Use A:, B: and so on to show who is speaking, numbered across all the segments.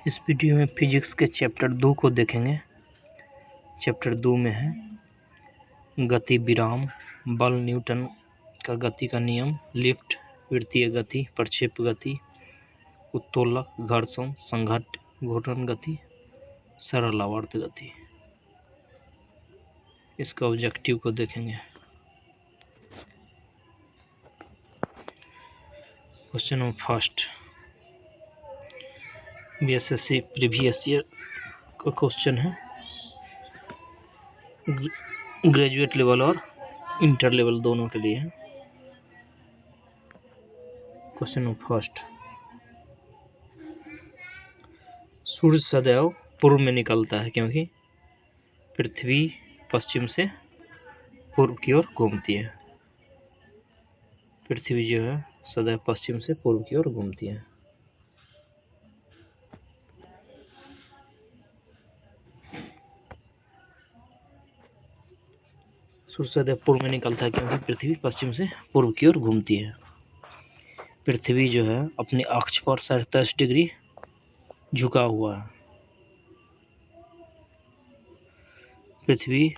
A: इस वीडियो में फिजिक्स के चैप्टर 2 को देखेंगे। चैप्टर 2 में है गति विराम, बल, न्यूटन का गति का नियम, लिफ्ट, वृत्तीय गति, प्रक्षेप गति, उत्तोलक, घर्षण, संघट्ट, घूर्णन गति, सरल आवर्त गति। इसका ऑब्जेक्टिव को देखेंगे। Question number first, BSSC previous year का क्वेश्चन है। ग्रेजुएट लेवल और इंटर लेवल दोनों के लिए है। क्वेश्चन नंबर फर्स्ट, सूर्य सदैव पूर्व में निकलता है क्योंकि पृथ्वी पश्चिम से पूर्व की ओर घूमती है। पृथ्वी जो है सदैव पश्चिम से पूर्व की ओर घूमती है। सूर्य सदैव पूर्व में निकलता है क्योंकि पृथ्वी पश्चिम से पूर्व की ओर घूमती है। पृथ्वी जो है अपने अक्ष पर 37 डिग्री झुका हुआ है। पृथ्वी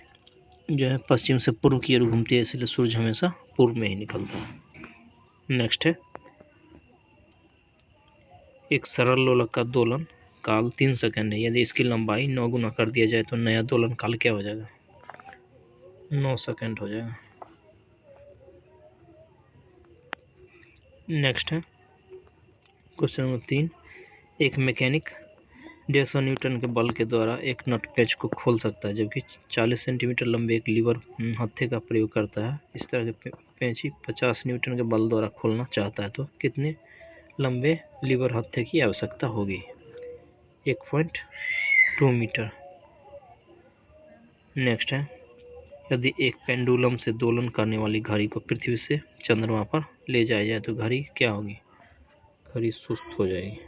A: जो है पश्चिम से पूर्व की ओर घूमती है, इसलिए सूर्य हमेशा पूर्व में ही निकलता है। नेक्स्ट है, एक सरल लोलक का दोलन काल 3 सेकंड है। यदि इसकी लंबाई 9 गुना कर दिया जाए तो नया दोलन काल क्या हो जाएगा? 9 सेकंड हो जाएगा। नेक्स्ट है क्वेश्चन नंबर 3, एक मैकेनिक 150 न्यूटन के बल के द्वारा एक नट पेच को खोल सकता है, जबकि 40 सेंटीमीटर लंबे एक लीवर हत्थे का प्रयोग करता है। इस तरह के पेंची 50 न्यूटन के बल द्वारा खोलना चाहता है तो कितने लंबे लीवर हत्थे की आवश्यकता होगी? 1.2 मीटर। नेक्स्ट है, यदि एक पेंडुलम से दोलन करने वाली घड़ी को पृथ्वी से चंद्रमा पर ले जाया जाए तो घड़ी क्या होगी? घड़ी सुस्त हो जाएगी।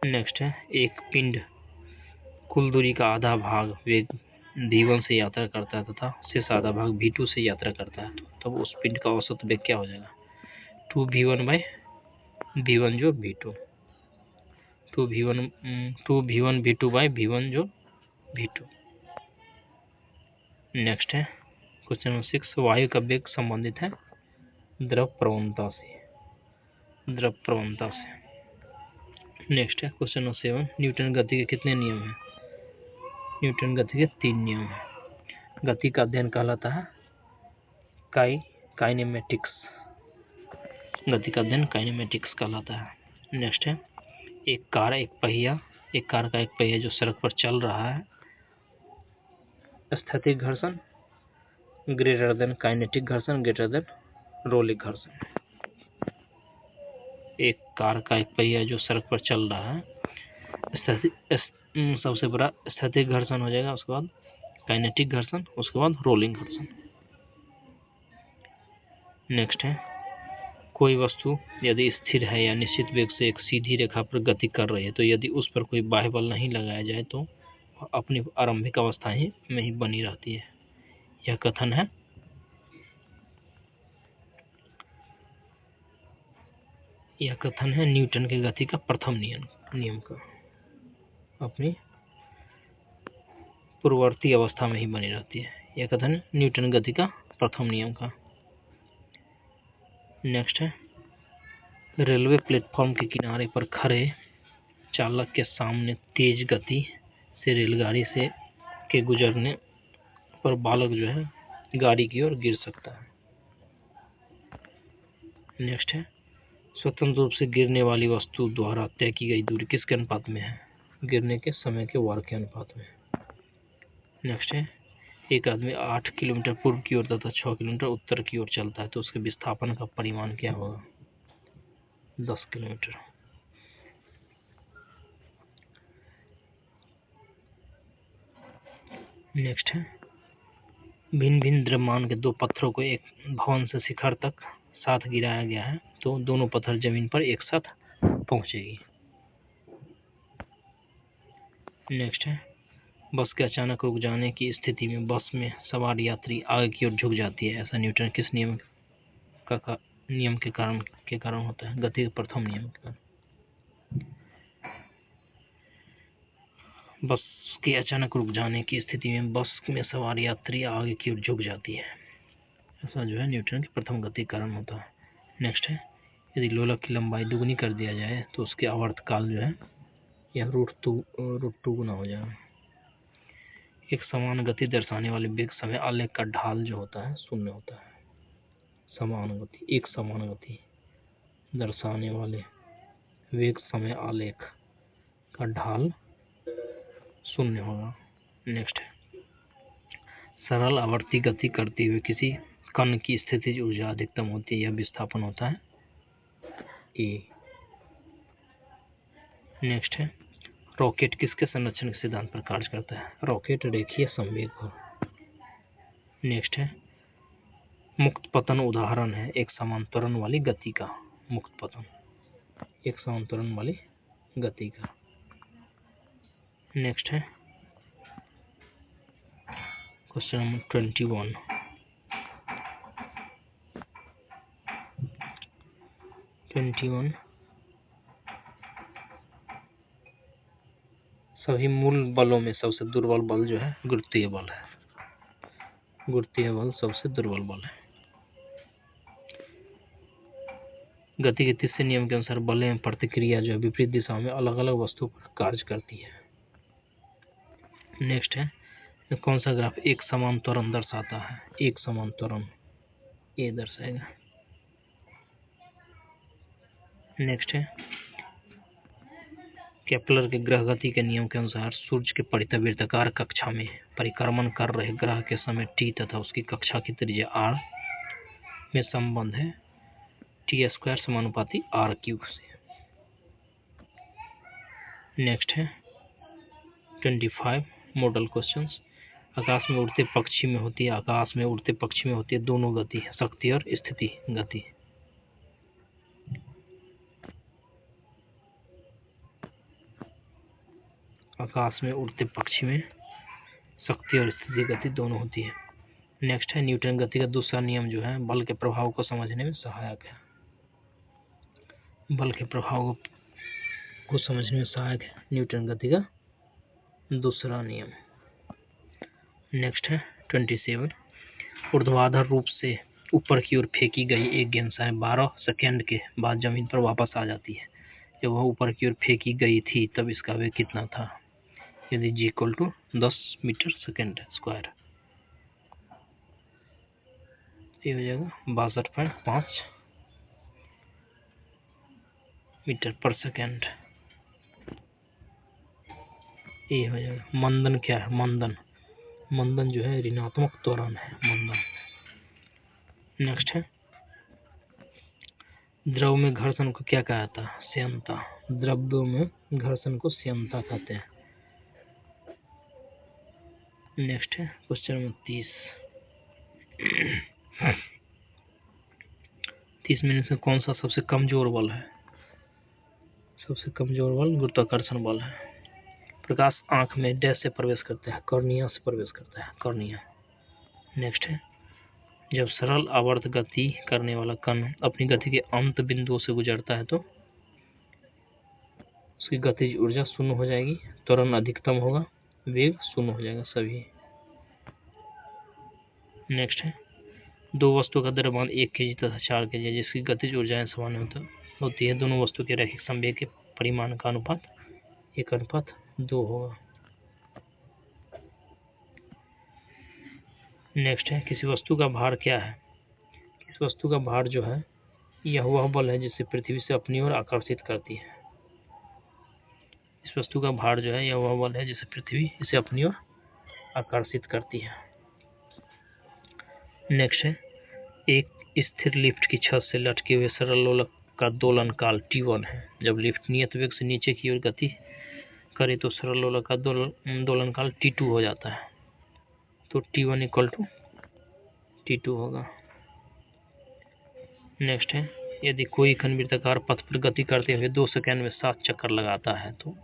A: नेक्स्ट है, एक पिंड कुल दूरी का आधा भाग वेग v1 से यात्रा करता है तथा शेष आधा भाग v2 से यात्रा करता है, तो तब उस पिंड का औसत वेग क्या हो जाएगा? 2v1 जो v2, 2v1 v2 by v1 जो v2। नेक्स्ट है क्वेश्चन नंबर 6, वायु का वेग संबंधित है द्रव प्रवणता से। नेक्स्ट है क्वेश्चन नंबर 7, न्यूटन गति के कितने नियम हैं? न्यूटन गति के 3 नियम हैं। गति का अध्ययन कहलाता है काइनेमेटिक्स। गति का अध्ययन काइनेमेटिक्स कहलाता है। नेक्स्ट है, एक कार का एक पहिया जो सड़क पर चल रहा है, स्थैतिक घर्षण ग्रेटर देन काइनेटिक घर्षण ग्रेटर देन रोलिक घर्षण। एक कार का एक पहिया जो सड़क पर चल रहा है, सबसे बड़ा स्थैतिक घर्षण हो जाएगा, उसके बाद काइनेटिक घर्षण, उसके बाद रोलिंग घर्षण। नेक्स्ट है, कोई वस्तु यदि स्थिर है या निश्चित वेग से एक सीधी रेखा पर गति कर रही है तो यदि उस पर कोई बाह्य बल नहीं लगाया जाए तो अपनी आरंभिक अवस्था में ही बनी रहती है। यह कथन है न्यूटन के गति का प्रथम नियम का। अपनी पूर्ववर्ती अवस्था में ही बनी रहती है। यह कथन है न्यूटन गति का प्रथम नियम का। नेक्स्ट है, रेलवे प्लेटफॉर्म के किनारे पर खड़े चालक के सामने तेज गति से रेलगाड़ी के गुजरने पर बालक जो है गाड़ी की ओर गिर सकता है। नेक्स्ट है, स्वतंत्र रूप से गिरने वाली वस्तु द्वारा तय की गई दूरी किसके अनुपात में है? गिरने के समय के वार के अनुपात में। नेक्स्ट है, एक आदमी 8 किलोमीटर पूर्व की ओर तथा 6 किलोमीटर उत्तर की ओर चलता है तो उसके विस्थापन का परिमाण क्या होगा? 10 किलोमीटर। नेक्स्ट है, भिन्न भिन्न द्रव्यमान के 2 पत्थरों को एक भवन से शिखर तक साथ गिराया गया है तो दोनों पत्थर जमीन पर एक साथ पहुंचेगी। नेक्स्ट है, बस के अचानक रुक जाने की स्थिति में बस में सवार यात्री आगे की ओर झुक जाती है। ऐसा न्यूटन किस नियम के कारण होता है? गति के प्रथम नियम के कारण। बस के अचानक रुक जाने की स्थिति में बस में सवार यात्री आगे की ओर झुक जाती है। ऐसा जो है न्यूटन की प्रथम गति कारण होता है। नेक्स्ट है, यदि लोलक की लंबाई दुगनी कर दिया जाए तो उसके आवर्तकाल जो है यह √2 गुना हो जाएगा। एक समान गति दर्शाने वाले वेग समय आलेख का ढाल जो होता है शून्य होता है। एक समान गति दर्शाने वाले वेग समय आलेख का ढाल शून्य होगा। नेक्स्ट है, सरल आवर्ती गति करते हुए किसी कण की स्थितिज ऊर्जा अधिकतम होती है, यह विस्थापन होता है ए। नेक्स्ट है, रॉकेट किसके संरक्षण के सिद्धांत पर कार्य करता है? रॉकेट रेखीय संवेग पर। नेक्स्ट है, मुक्त पतन उदाहरण है एक समान त्वरण वाली गति का। मुक्त पतन एक समान त्वरण वाली गति का। नेक्स्ट है क्वेश्चन नंबर 21 सभी मूल बलों में सबसे दुर्बल बल जो है गुरुत्वीय बल है। गुरुत्वीय बल सबसे दुर्बल बल है। गति के तीसरे नियम के अनुसार बल एवं प्रतिक्रिया जो है विपरीत दिशा में अलग अलग वस्तुओं पर कार्य करती है। नेक्स्ट है, कौन सा ग्राफ एक समान त्वरण दर्शाता है? एक समान त्वरण ए दर्शाएगा। नेक्स्ट है, केपलर के ग्रह गति के नियम के अनुसार सूर्य के परितवृत्ताकार कक्षा में परिक्रमण कर रहे ग्रह के समय टी तथा उसकी कक्षा की त्रिज्या आर में संबंध है t² समानुपाती r³ से। नेक्स्ट है 25 मॉडल क्वेश्चंस। आकाश में उड़ते पक्षी में होती है दोनों गति, शक्ति और स्थिति गति। आकाश में उड़ते पक्षी में शक्ति और स्थिति गति दोनों होती है। नेक्स्ट है, न्यूटन गति का दूसरा नियम जो है बल के प्रभाव को समझने में सहायक है। बल के प्रभाव को समझने में सहायक है न्यूटन गति का दूसरा नियम। नेक्स्ट है 27 ऊर्ध्वाधर रूप से ऊपर की ओर फेंकी गई एक गेंद 12 सेकंड के बाद जमीन पर वापस आ जाती है। जब वह ऊपर की ओर फेंकी गई थी तब इसका वेग कितना था? यदि g = 10 मीटर सेकंड स्क्वायर, ये हो जाएगा 62.5 मीटर पर सेकंड। ये हो जाएगा। मंदन क्या है? मंदन जो है ऋणात्मक त्वरण है मंदन। नेक्स्ट है, द्रव में घर्षण को क्या कहा जाता है? श्यनता। द्रव्यों में घर्षण को श्यनता कहते हैं। नेक्स्ट है क्वेश्चन नंबर 30 में से कौन सा सबसे कमजोर बल है? सबसे कमजोर बल गुरुत्वाकर्षण बल है। प्रकाश आंख में डैश से प्रवेश करता है? कॉर्निया से प्रवेश करता है, कॉर्निया। नेक्स्ट है, जब सरल आवर्त गति करने वाला कण अपनी गति के अंत बिंदुओं से गुजरता है तो उसकी गतिज ऊर्जा शून्य हो जाएगी, त्वरण अधिकतम होगा, वेग शून्य हो जाएगा सभी। नेक्स्ट है, दो वस्तुओं का द्रव्यमान 1 kg तथा 4 kg है जिसकी गतिज ऊर्जाएं समान होती है। दोनों वस्तु के रैखिक संवेग के परिमाण का अनुपात 1:2 होगा। नेक्स्ट है, किसी वस्तु का भार क्या है? किसी वस्तु का भार जो है यह वह बल है जिसे पृथ्वी से अपनी ओर आकर्षित करती है। इस वस्तु का भार जो है यह वह बल है जिसे पृथ्वी इसे अपनी ओर आकर्षित करती है। नेक्स्ट है, एक स्थिर लिफ्ट की छत से लटके हुए सरल लोलक का दोलन काल t1 है। जब लिफ्ट नियत वेग से नीचे की ओर गति करे तो सरल लोलक का दोलन काल t2 हो जाता है। तो t1 = t2 होगा। नेक्स्ट है, यदि कोई कण वृत्ताकार पथ पर गति करते हुए 2 सेकंड में 7 चक्कर लगाता है तो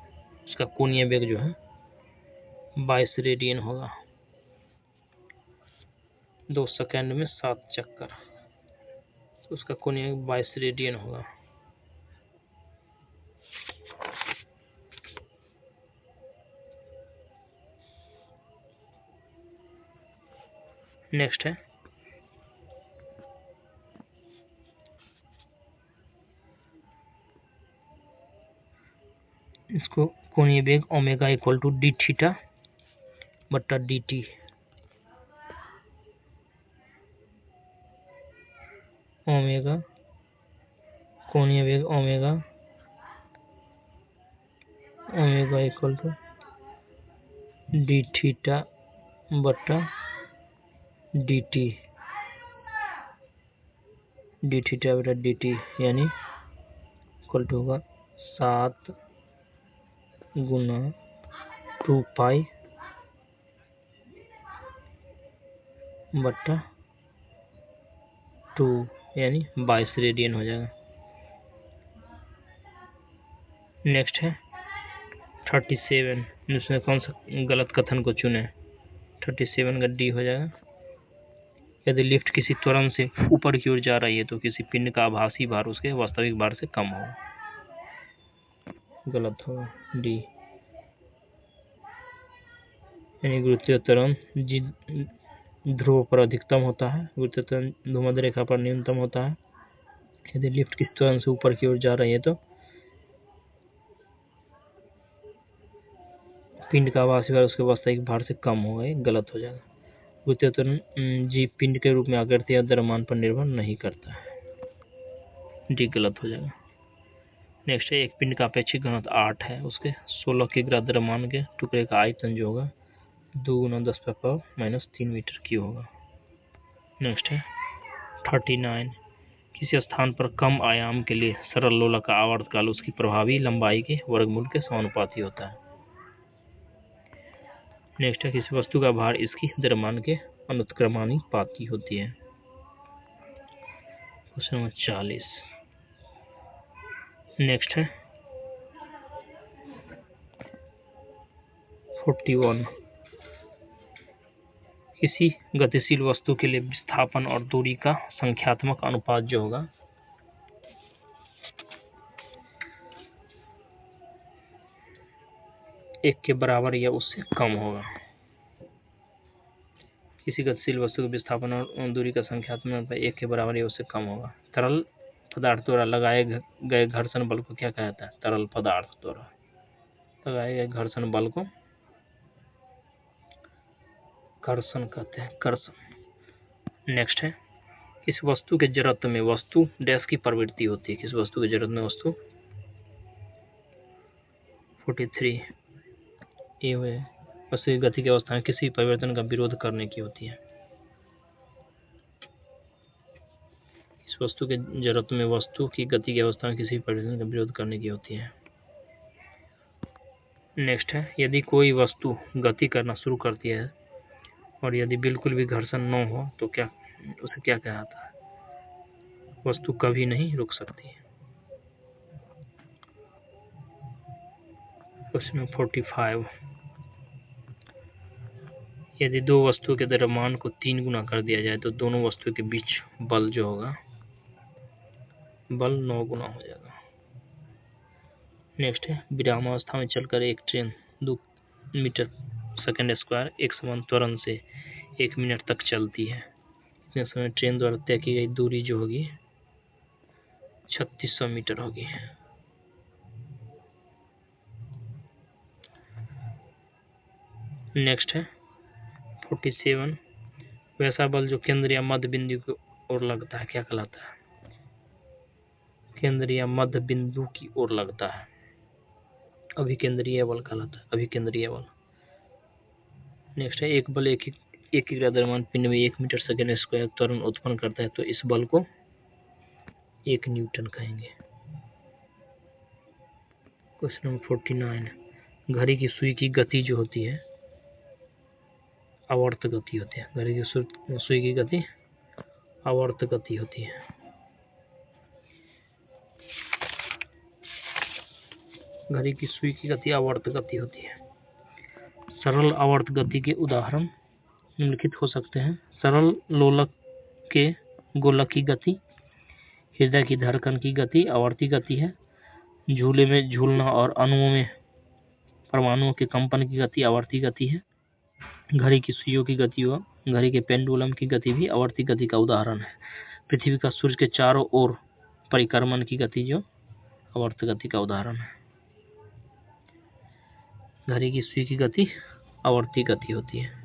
A: उसका कोणीय वेग जो है 22 रेडियन होगा। 2 सेकंड में 7 चक्कर, तो उसका कोणीय वेग 22 रेडियन होगा। नेक्स्ट है इसको कोणीय वेग omega equal to d theta बट्टा डी टी। ओमेगा कोणीय वेग omega equal to d theta बट्टा डी टी। डी थीटा बटा डी टी यानी इक्वल टू होगा 7 गुना 2 पाई बट्टा 2 यानी 22 रेडियन हो जाएगा। नेक्स्ट है 37, इसमें कौन सा गलत कथन को चुने? 37 का डी हो जाएगा। यदि लिफ्ट किसी त्वरण से ऊपर की ओर जा रही है तो किसी पिंड का आभासी भार उसके वास्तविक भार से कम होगा। गलत होगा डी, यानी गुरुत्वीय त्वरण जिस ध्रुव पर अधिकतम होता है, गुरुत्वीय त्वरण भूमध्य रेखा पर न्यूनतम होता है। यदि लिफ्ट किसी त्वरण से ऊपर की ओर जा रही है तो पिंड का आभासी भार उसके वास्तविक भार से कम होगा, ये गलत हो जाएगा। गुरुत्वीय त्वरण जी पिंड के रूप में आकृति या द्रव्यमान पर निर्भर नहीं करता है, डी गलत हो जाएगा। नेक्स्ट है एक पिंड का अपेक्षित घनत्व 8 है, उसके 16 किग्रा द्रव्यमान के टुकड़े का आयतन जो होगा 2 × 10⁻³ मीटर क्यूब होगा। नेक्स्ट है 39, किसी स्थान पर कम आयाम के लिए सरल लोला का आवर्तकाल उसकी प्रभावी लंबाई के वर्गमूल के समानुपाती होता है। नेक्स्ट है किसी वस्तु का भार इसकी द्रव्यमान के अनुत्क्रमानुपाती होती है। Question number 40। नेक्स्ट है 41, किसी गतिशील वस्तु के लिए विस्थापन और दूरी का संख्यात्मक अनुपात जो होगा 1 के बराबर या उससे कम होगा। किसी गतिशील वस्तु के विस्थापन और दूरी का संख्यात्मक अनुपात 1 के बराबर या उससे कम होगा। तरल पदार्थ द्वारा लगाए गए घर्षण बल को क्या कहता है? तरल पदार्थ द्वारा लगाए गए घर्षण बल को कर्षण कहते हैं, कर्षण। नेक्स्ट है किस वस्तु के जड़त्व में वस्तु डैश की प्रवृत्ति होती है? किस वस्तु के जड़त्व में वस्तु 43 ये हुए वस्तु की गति की अवस्था में किसी परिवर्तन का विरोध करने की होती है। इस वस्तु के जड़त्व में वस्तु की गति की अवस्था में किसी परिवर्तन का विरोध करने की होती है। नेक्स्ट है यदि कोई वस्तु गति करना शुरू करती है और यदि बिल्कुल भी घर्षण न हो तो क्या उसे क्या कहता है? वस्तु कभी नहीं रुक सकती। क्वेश्चन 45, यदि दो वस्तुओं के द्रव्यमान को 3 गुना कर दिया जाए तो दोनों वस्तुओं के बीच बल जो होगा बल 9 गुना हो जाएगा। नेक्स्ट है विरामावस्था में चलकर एक ट्रेन 2 मीटर सेकंड स्क्वायर एक समान त्वरण से 1 मिनट तक चलती है। इतने समय ट्रेन द्वारा तय की गई दूरी जो होगी 3600 मीटर होगी। नेक्स्ट है 47, वैसा बल जो केंद्र या मध्य बिंदु की ओर लगता है क्या कहलाता है? केंद्र या मध्य बिंदु की ओर लगता है अभिकेंद्रीय बल कहलाता है, अभिकेंद्रीय बल। नेक्स्ट है एक बल एक किग्रा द्रव्यमान पिंड में 1 मीटर सेकंड स्क्वायर त्वरण उत्पन्न करता है तो इस बल को 1 न्यूटन कहेंगे। क्वेश्चन नंबर 49, घड़ी की सुई की गति जो होती है आवर्त गति होती है। घड़ी की सुई की गति आवर्त गति होती है। घड़ी की सुई की गति आवर्त गति होती है। सरल आवर्त गति के उदाहरण निम्नलिखित हो सकते हैं। सरल लोलक के गोलक की गति, हृदय की धड़कन की गति आवर्ती गति है। झूले में झूलना और अणुओं में परमाणुओं के कंपन की गति आवर्ती गति है। घड़ी की सुइयों की गति व घड़ी के पेंडुलम की गति भी आवर्ती गति का उदाहरण है। पृथ्वी का सूर्य के चारों ओर परिक्रमण की गति जो आवर्त गति का उदाहरण है। घड़ी की सुई की गति आवर्ती गति होती है।